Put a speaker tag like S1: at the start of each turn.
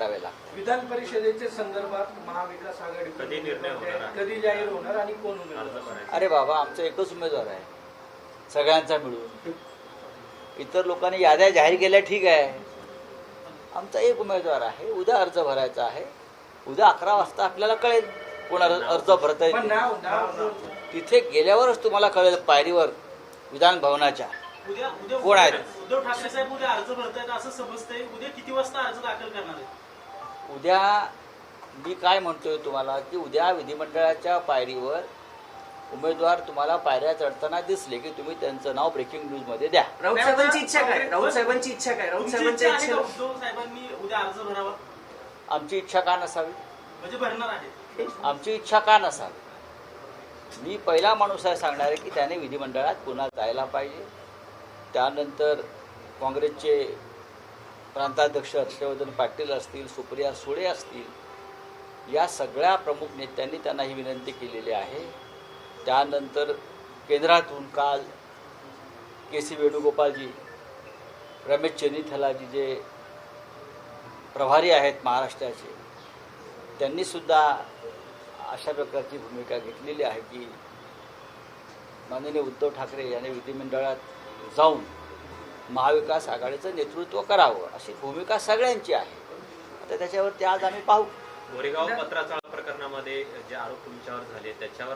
S1: करावे लागतात।
S2: विधान परिषदेच्या संदर्भात महाविकास आघाडी
S3: कधी निर्णय होणार,
S2: कधी जाहीर होणार आणि कोण उमेदवार?
S1: अरे बाबा, आमचा एकच उमेदवार आहे सगळ्यांचा मिळून। इतर लोकांनी याद्या जाहीर केल्या ठीक आहे, आमचा एक उमेदवार आहे। उद्या अर्ज भरायचा आहे, उद्या 11 वाजता आपल्याला कळेल कोण अर्ज भरता येईल। तिथे गेल्यावरच तुम्हाला कळेल पायरीवर विधान भवनाच्या कोण आहेत।
S4: उद्धव ठाकरे साहेब उद्या अर्ज भरतायत असं समजतंय, उद्या किती वाजता अर्ज दाखल करणार आहे?
S1: उद्या मी काय म्हणतोय तुम्हाला की उद्या विधिमंडळाच्या पायरीवर उमेदवार तुम्हाला पायऱ्या चढताना दिसले की तुम्ही त्यांचं नाव ब्रेकिंग न्यूज मध्ये द्या।
S5: राऊत साहेबांची इच्छा काय? राऊत साहेबांची इच्छा काय? राऊत साहेबांच्या इच्छा
S4: उद्धव साहेबांनी उद्या अर्ज भरावा
S1: आमची इच्छा का नसावी?
S4: म्हणजे भरणार आहे।
S1: आमची इच्छा का नसावी? मी पहिला माणूस आहे सांगणार की त्याने विधिमंडळात पुन्हा जायला पाहिजे। त्यानंतर काँग्रेसचे प्रांताध्यक्ष हर्षवर्धन पाटील असतील, सुप्रिया सुळे असतील, या सगळ्या प्रमुख नेत्यांनी त्यांना ही विनंती केलेली आहे। त्यानंतर केंद्रातून काल के.सी. वेणुगोपालजी, रमेश चेन्नीथलाजी जे प्रभारी आहेत महाराष्ट्राचे, त्यांनीसुद्धा अशा प्रकारची भूमिका घेतलेली आहे की माननीय उद्धव ठाकरे यांनी विधिमंडळात जाऊन महाविकास आघाडीचं नेतृत्व करावं अशी भूमिका सगळ्यांची आहे। आता त्याच्यावरती आज आम्ही पाहू।
S3: गोरेगाव पत्राचाळ प्रकरणामध्ये जे आरोप तुमच्यावर झाले त्याच्यावर